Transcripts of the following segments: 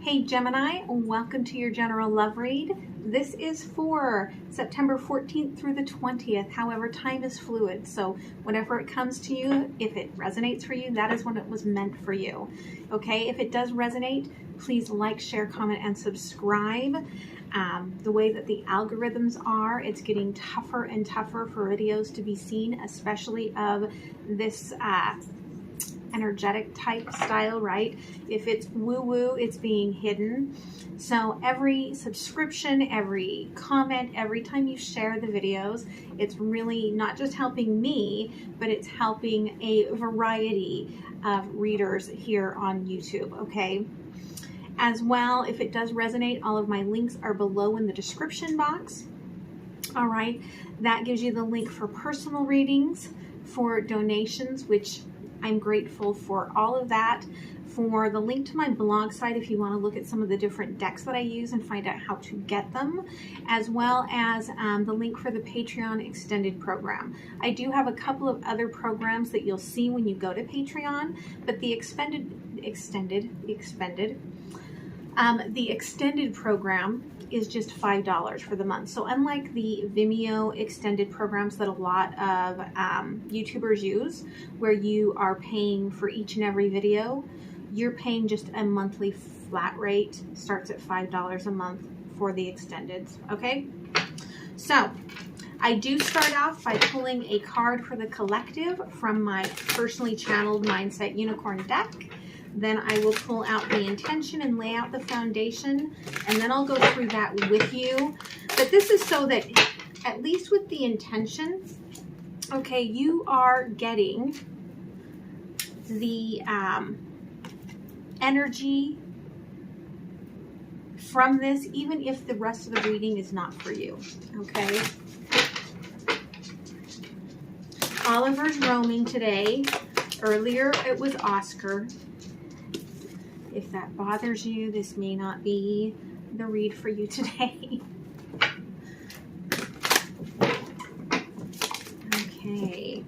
Hey Gemini, welcome to your general love read. This is for September 14th through the 20th. However, time is fluid, so whenever it comes to you, if it resonates for you, that is when it was meant for you. Okay, if it does resonate, please like, share, comment, and subscribe. The way that the algorithms are, it's getting tougher and tougher for videos to be seen, especially of this energetic type style, right? If it's woo-woo, it's being hidden. So every subscription, every comment, every time you share the videos, it's really not just helping me, but it's helping a variety of readers here on YouTube, okay? As well, if it does resonate, all of my links are below in the description box. All right, that gives you the link for personal readings, for donations, which I'm grateful for all of that, for the link to my blog site if you want to look at some of the different decks that I use and find out how to get them, as well as the link for the Patreon extended program. I do have a couple of other programs that you'll see when you go to Patreon, but the extended program is just $5 for the month. So unlike the Vimeo extended programs that a lot of YouTubers use, where you are paying for each and every video, you're paying just a monthly flat rate. Starts at $5 a month for the extended, okay? So I do start off by pulling a card for the collective from my personally channeled Mindset Unicorn deck. Then I will pull out the intention and lay out the foundation, and then I'll go through that with you. But this is so that, at least with the intention, okay, you are getting the energy from this, even if the rest of the reading is not for you, okay? Oliver's roaming today. Earlier it was Oscar. If that bothers you, this may not be the read for you today. Okay.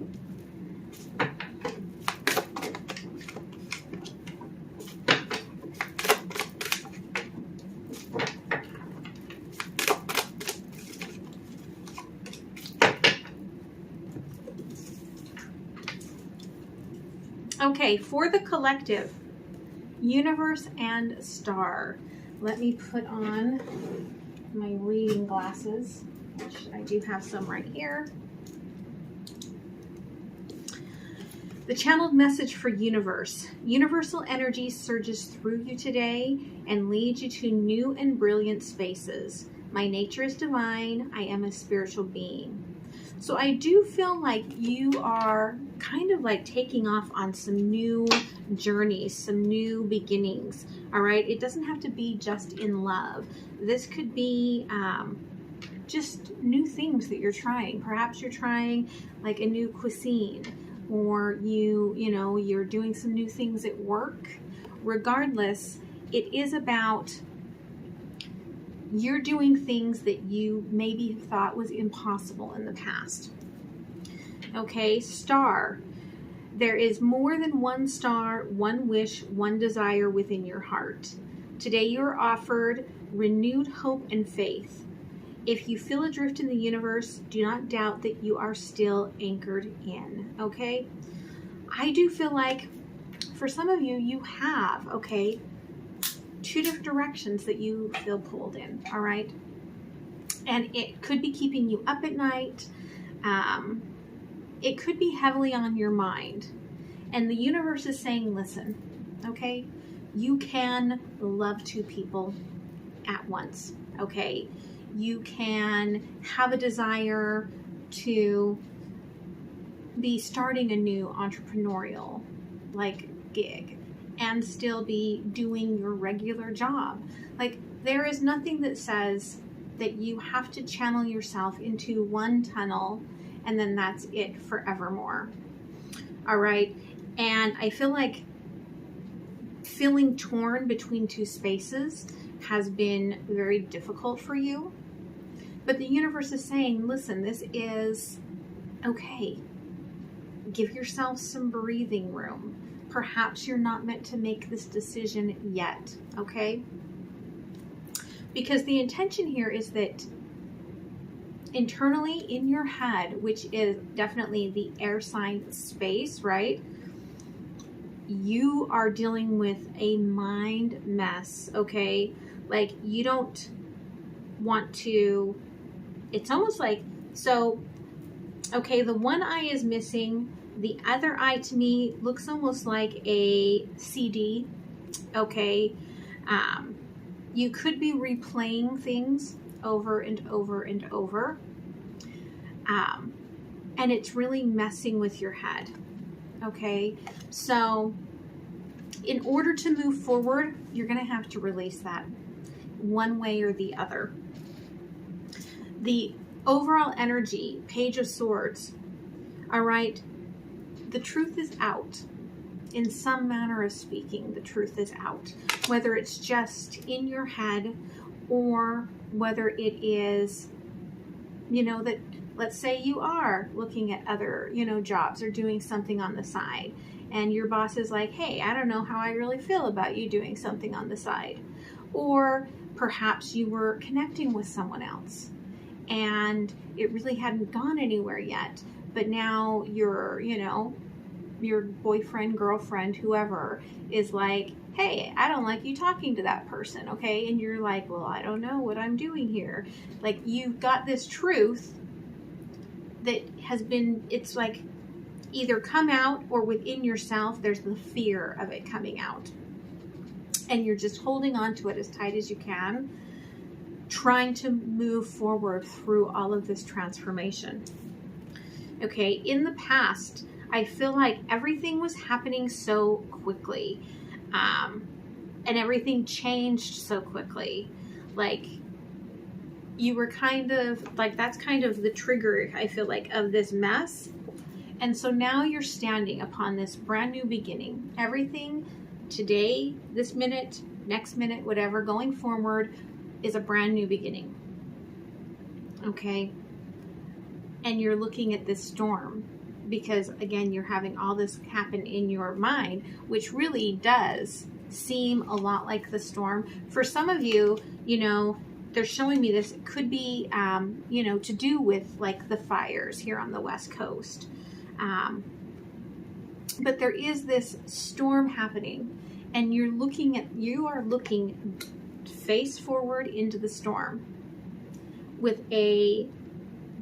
Okay, for the collective, universe and star. Let me put on my reading glasses, which I do have some right here. The channeled message for universe. Universal energy surges through you today and leads you to new and brilliant spaces. My nature is divine. I am a spiritual being. So I do feel like you are kind of like taking off on some new journeys, some new beginnings, all right? It doesn't have to be just in love. This could be just new things that you're trying. Perhaps you're trying like a new cuisine, or you're doing some new things at work. Regardless, it is about you're doing things that you maybe thought was impossible in the past. Okay, star. There is more than one star, one wish, one desire within your heart. Today you are offered renewed hope and faith. If you feel adrift in the universe, do not doubt that you are still anchored in, okay? I do feel like for some of you, you have, okay, two different directions that you feel pulled in, all right? And it could be keeping you up at night. It could be heavily on your mind. And the universe is saying, listen, okay, you can love two people at once, okay? You can have a desire to be starting a new entrepreneurial gig and still be doing your regular job. Like, there is nothing that says that you have to channel yourself into one tunnel and then that's it forevermore. All right. And I feel like feeling torn between two spaces has been very difficult for you. But the universe is saying, listen, this is okay. Give yourself some breathing room. Perhaps you're not meant to make this decision yet, okay? Because the intention here is that internally in your head, which is definitely the air sign space, right? You are dealing with a mind mess, okay? Like you don't want to, it's almost like, so, okay, the one eye is missing. The other eye to me looks almost like a CD, okay? You could be replaying things over and over and over. And it's really messing with your head, okay? So in order to move forward, you're going to have to release that one way or the other. The overall energy, Page of Swords, all right, the truth is out. In some manner of speaking, the truth is out. Whether it's just in your head or whether it is, you know, that let's say you are looking at other, you know, jobs or doing something on the side. And your boss is like, hey, I don't know how I really feel about you doing something on the side. Or perhaps you were connecting with someone else and it really hadn't gone anywhere yet. But now your, you know, your boyfriend, girlfriend, whoever is like, hey, I don't like you talking to that person, okay? And you're like, well, I don't know what I'm doing here. Like you've got this truth that has been, it's like either come out or within yourself, there's the fear of it coming out. And you're just holding on to it as tight as you can, trying to move forward through all of this transformation. Okay, in the past, I feel like everything was happening so quickly, and everything changed so quickly. Like you were kind of like, that's kind of the trigger, I feel like, of this mess. And so now you're standing upon this brand new beginning. Everything today, this minute, next minute, whatever, going forward is a brand new beginning. Okay. And you're looking at this storm because, again, you're having all this happen in your mind, which really does seem a lot like the storm. For some of you, you know, they're showing me this. It could be, you know, to do with like the fires here on the West Coast. But there is this storm happening and you are looking face forward into the storm with a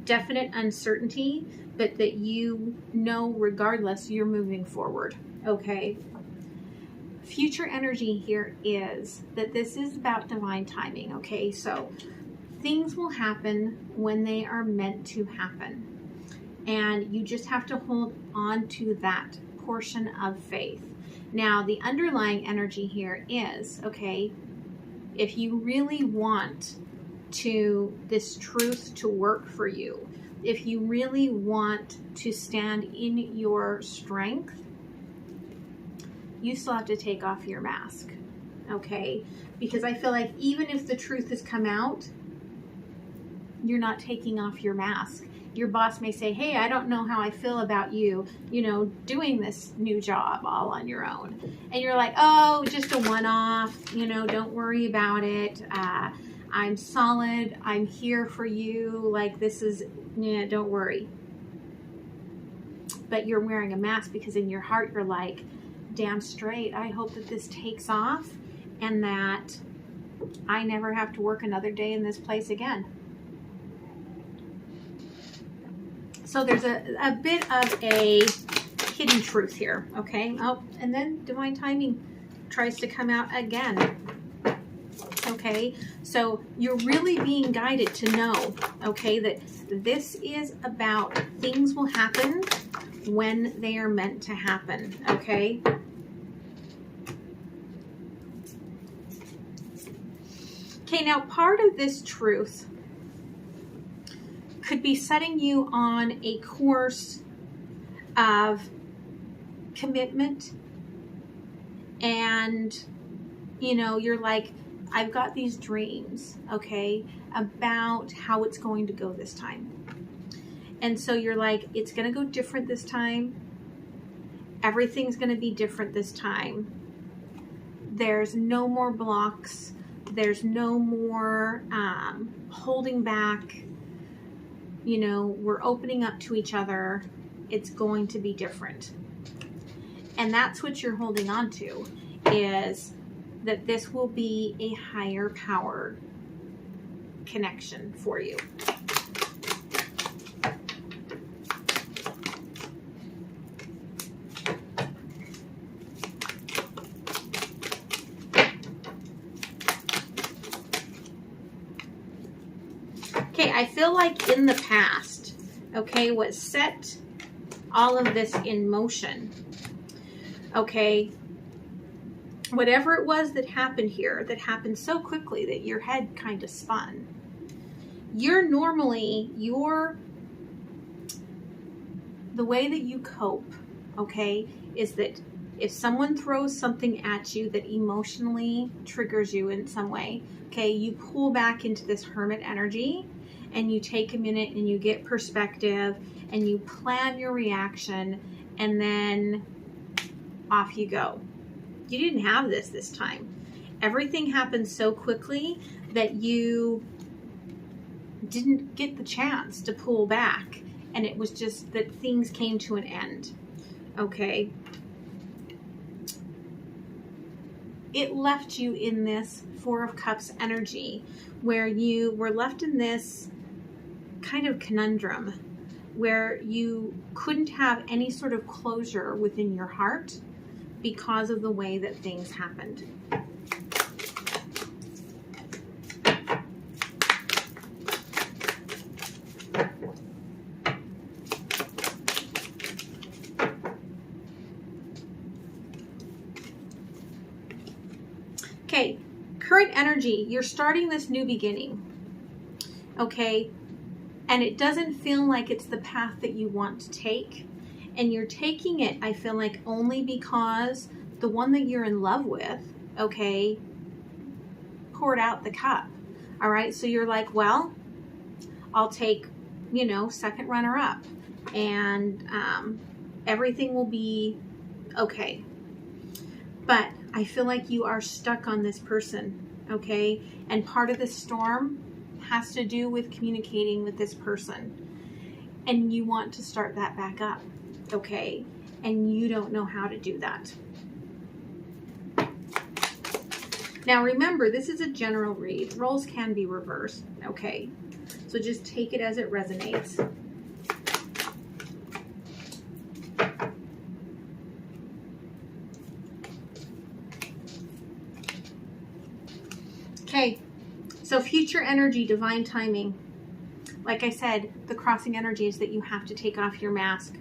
definite uncertainty, but that you know regardless you're moving forward, okay? Future energy here is that this is about divine timing, okay? So things will happen when they are meant to happen. And you just have to hold on to that portion of faith. Now, the underlying energy here is, okay, if you really want this truth to work for you, if you really want to stand in your strength, you still have to take off your mask, okay? Because I feel like even if the truth has come out, you're not taking off your mask. Your boss may say, hey, I don't know how I feel about you, you know, doing this new job all on your own. And you're like, oh, just a one-off, you know, don't worry about it. I'm solid. I'm here for you. Like this is, yeah, don't worry. But you're wearing a mask because in your heart, you're like, damn straight, I hope that this takes off and that I never have to work another day in this place again. So there's a bit of a hidden truth here, okay? Oh, and then divine timing tries to come out again. Okay, so you're really being guided to know, okay, that this is about things will happen when they are meant to happen, okay? Okay, now part of this truth could be setting you on a course of commitment and, you know, you're like, I've got these dreams, okay, about how it's going to go this time. And so you're like, it's going to go different this time. Everything's going to be different this time. There's no more blocks. There's no more holding back. You know, we're opening up to each other. It's going to be different. And that's what you're holding on to, is that this will be a higher power connection for you. Okay, I feel like in the past, okay, what set all of this in motion, okay, whatever it was that happened here, that happened so quickly that your head kind of spun, the way that you cope, okay, is that if someone throws something at you that emotionally triggers you in some way, okay, you pull back into this hermit energy and you take a minute and you get perspective and you plan your reaction, and then off you go. You didn't have this time. Everything happened so quickly that you didn't get the chance to pull back, and it was just that things came to an end. Okay. It left you in this Four of Cups energy where you were left in this kind of conundrum where you couldn't have any sort of closure within your heart because of the way that things happened. Okay, current energy, you're starting this new beginning, okay, and it doesn't feel like it's the path that you want to take, and you're taking it, I feel like, only because the one that you're in love with, okay, poured out the cup, all right, so you're like, well, I'll take, you know, second runner-up, and everything will be okay. But I feel like you are stuck on this person, okay? And part of the storm has to do with communicating with this person. And you want to start that back up, okay? And you don't know how to do that. Now remember, this is a general read. Roles can be reversed, okay? So just take it as it resonates. Okay, so future energy, divine timing. Like I said, the crossing energy is that you have to take off your mask.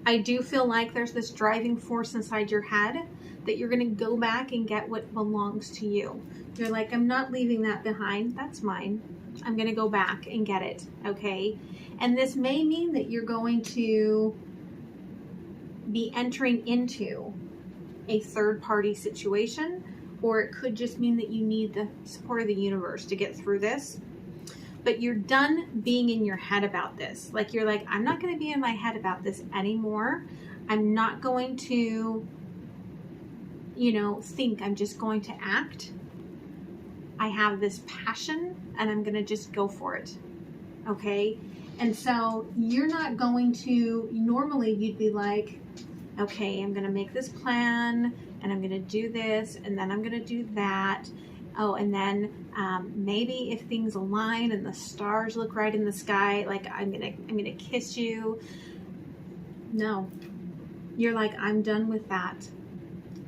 I do feel like there's this driving force inside your head that you're going to go back and get what belongs to you. You're like, I'm not leaving that behind. That's mine. I'm going to go back and get it, okay? And this may mean that you're going to be entering into a third-party situation, or it could just mean that you need the support of the universe to get through this. But you're done being in your head about this. Like, you're like, I'm not going to be in my head about this anymore. I'm not going to, you know, think. I'm just going to act. I have this passion and I'm going to just go for it. Okay? And so you're not going to, normally you'd be like, okay, I'm going to make this plan and I'm going to do this and then I'm going to do that. Oh, and then maybe if things align and the stars look right in the sky, like I'm gonna kiss you. No, you're like, I'm done with that.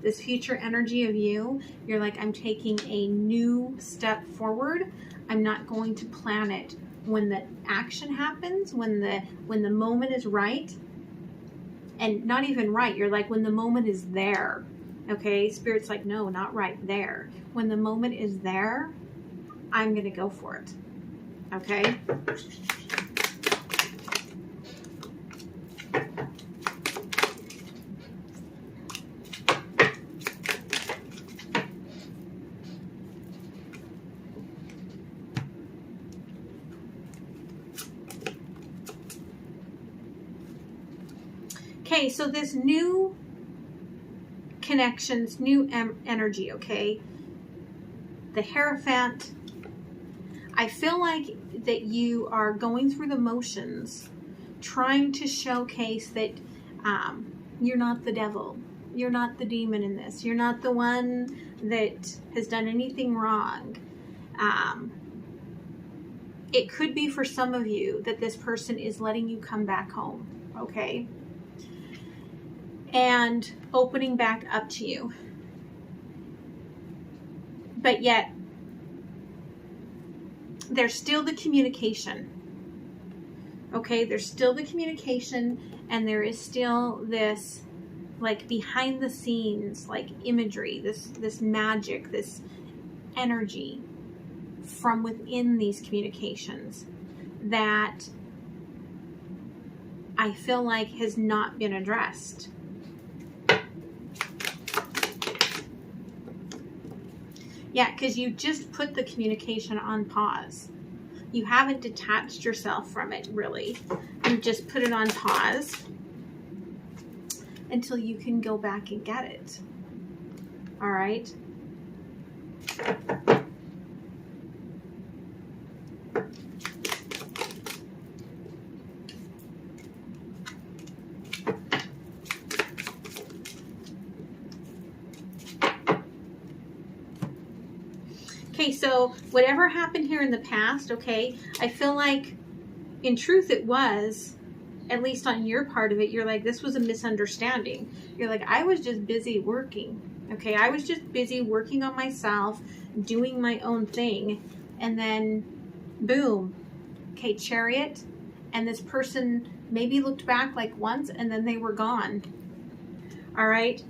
This future energy of you, you're like, I'm taking a new step forward. I'm not going to plan it. When the action happens, when the moment is right, and not even right, you're like, when the moment is there. Okay, Spirit's like, no, not right there. When the moment is there, I'm going to go for it. Okay? Okay, so this new connections, new energy, okay? the Hierophant. I feel like that you are going through the motions, trying to showcase that you're not the devil. You're not the demon in this. You're not the one that has done anything wrong. It could be for some of you that this person is letting you come back home, okay? And opening back up to you. But yet, there's still the communication. Okay, there's still the communication, and there is still this like behind the scenes like imagery, this magic, this energy from within these communications that I feel like has not been addressed. Yeah, because you just put the communication on pause. You haven't detached yourself from it, really. You just put it on pause until you can go back and get it. All right? Okay, so whatever happened here in the past, okay, I feel like in truth it was, at least on your part of it, you're like, this was a misunderstanding. You're like, I was just busy working, okay? I was just busy working on myself, doing my own thing, and then boom, okay, Chariot, and this person maybe looked back like once, and then they were gone, all right?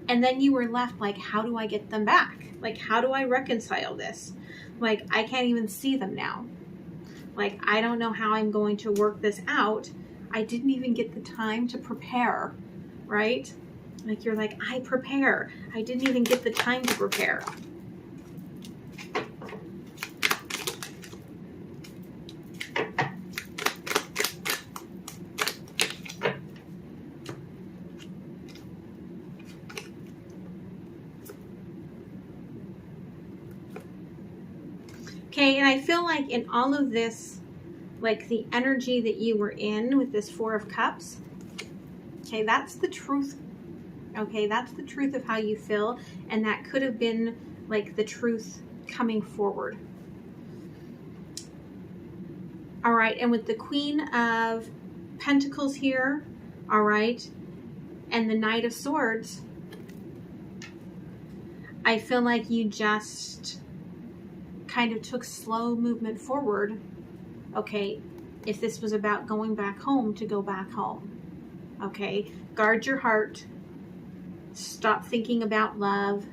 And then you were left like, how do I get them back? Like, how do I reconcile this? Like, I can't even see them now. Like, I don't know how I'm going to work this out. I didn't even get the time to prepare, right? Like, you're like, I prepare. I didn't even get the time to prepare. Okay, and I feel like in all of this, like the energy that you were in with this Four of Cups, okay, that's the truth. Okay, that's the truth of how you feel, and that could have been like the truth coming forward. All right, and with the Queen of Pentacles here, all right, and the Knight of Swords, I feel like you just kind of took slow movement forward. Okay, if this was about going back home, to go back home. Okay, guard your heart. Stop thinking about love.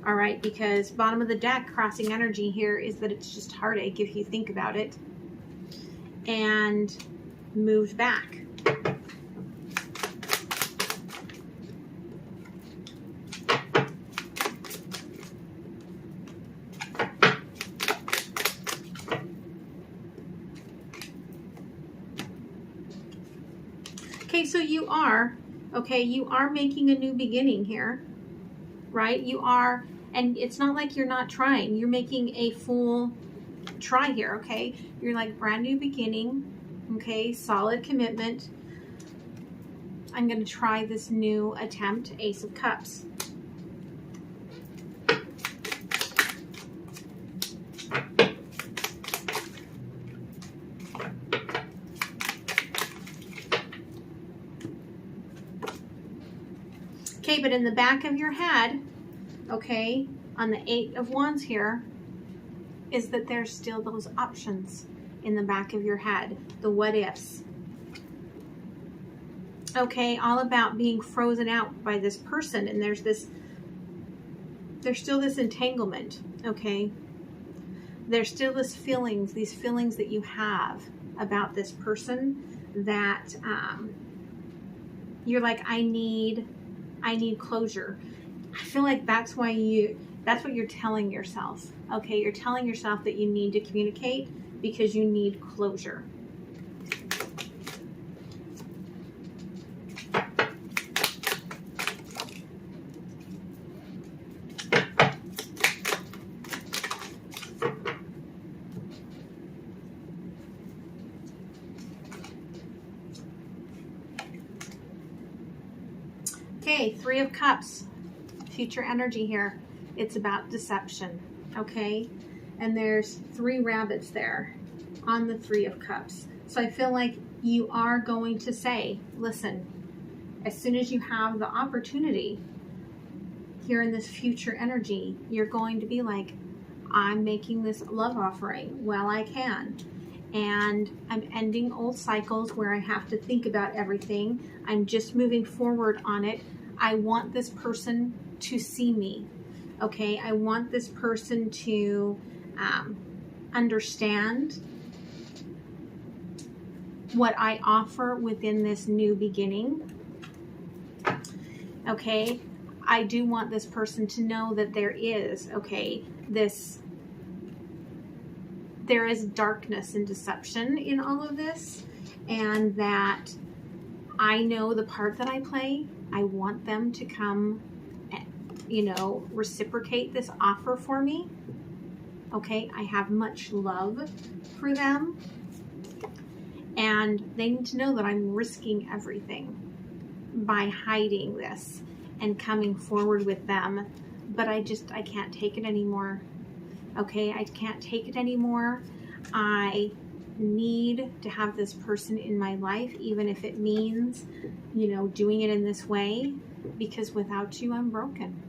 All right, because bottom of the deck, crossing energy here is that it's just heartache if you think about it. And moved back. Okay, so you are making a new beginning here, right? You are, and it's not like you're not trying. You're making a full try here, okay? You're like brand new beginning, okay? Solid commitment. I'm going to try this new attempt, Ace of Cups. Okay, but in the back of your head, okay, on the Eight of Wands here, is that there's still those options in the back of your head, the what ifs. Okay, all about being frozen out by this person, and there's still this entanglement, okay? There's still these feelings that you have about this person that you're like, I need closure. I feel like that's what you're telling yourself. Okay, you're telling yourself that you need to communicate because you need closure. Okay, Three of Cups, future energy here. It's about deception, okay? And there's 3 rabbits there on the Three of Cups. So I feel like you are going to say, listen, as soon as you have the opportunity here in this future energy, you're going to be like, I'm making this love offering while I can. And I'm ending old cycles where I have to think about everything. I'm just moving forward on it. I want this person to see me. Okay, I want this person to understand what I offer within this new beginning. Okay, I do want this person to know that there is, okay, there is darkness and deception in all of this, and that I know the part that I play. I want them to come, you know, reciprocate this offer for me. Okay, I have much love for them, and they need to know that I'm risking everything by hiding this and coming forward with them. But I can't take it anymore. Okay, I can't take it anymore. I need to have this person in my life, even if it means, you know, doing it in this way, because without you, I'm broken.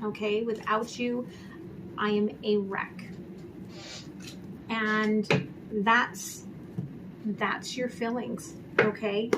Okay, without you, I am a wreck. And that's your feelings, okay?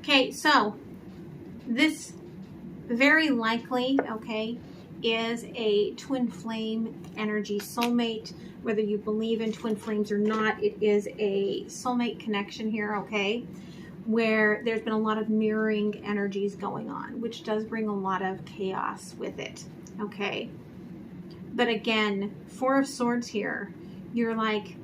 Okay, so this very likely, okay, is a twin flame energy soulmate. Whether you believe in twin flames or not, it is a soulmate connection here, okay, where there's been a lot of mirroring energies going on, which does bring a lot of chaos with it, okay? But again, Four of Swords here, you're like,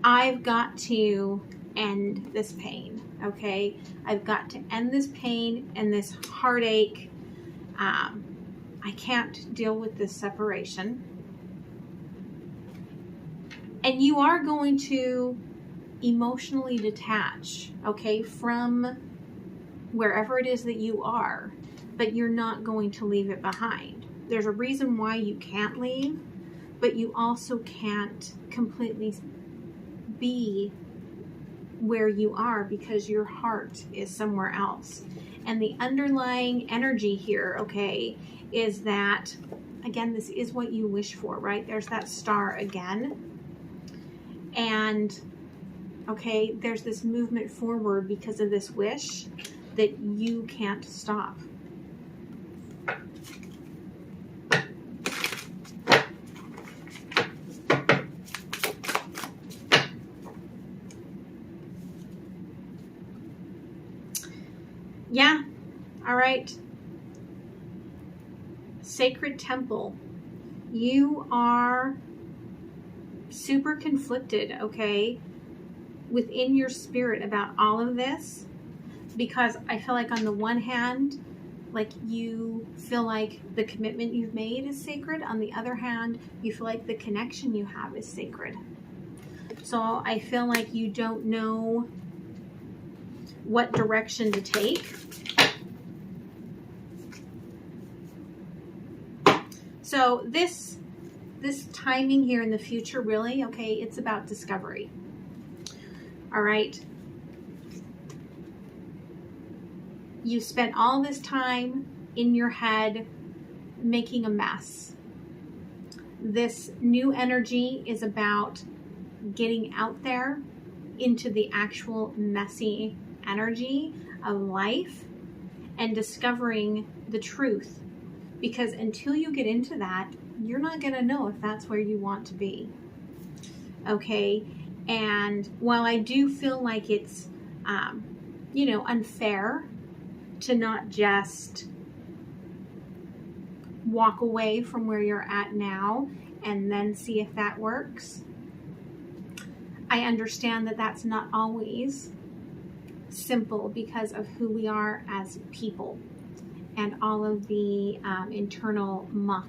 I've got to end this pain, okay? I've got to end this pain and this heartache. I can't deal with this separation. And you are going to emotionally detach, okay, from wherever it is that you are, but you're not going to leave it behind. There's a reason why you can't leave, but you also can't completely be where you are because your heart is somewhere else. And the underlying energy here, okay, is that, again, this is what you wish for, right? There's that star again. And, okay, there's this movement forward because of this wish that you can't stop. Yeah, all right. Sacred Temple. You are super conflicted, okay, within your spirit about all of this, because I feel like on the one hand, like you feel like the commitment you've made is sacred. On the other hand, you feel like the connection you have is sacred. So I feel like you don't know what direction to take. So this timing here in the future, really, okay, it's about discovery. All right. You spent all this time in your head making a mess. This new energy is about getting out there into the actual messy energy of life and discovering the truth. Because until you get into that, you're not going to know if that's where you want to be. Okay? And while I do feel like it's you know, unfair to not just walk away from where you're at now and then see if that works. I understand that that's not always simple because of who we are as people and all of the internal muck,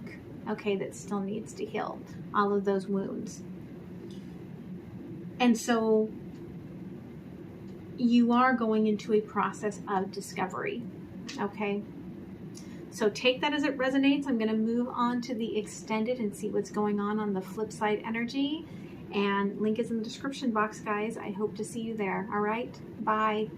okay, that still needs to heal, all of those wounds. And so you are going into a process of discovery, okay? So take that as it resonates. I'm going to move on to the extended and see what's going on the flip side energy. And link is in the description box, guys. I hope to see you there. All right, bye.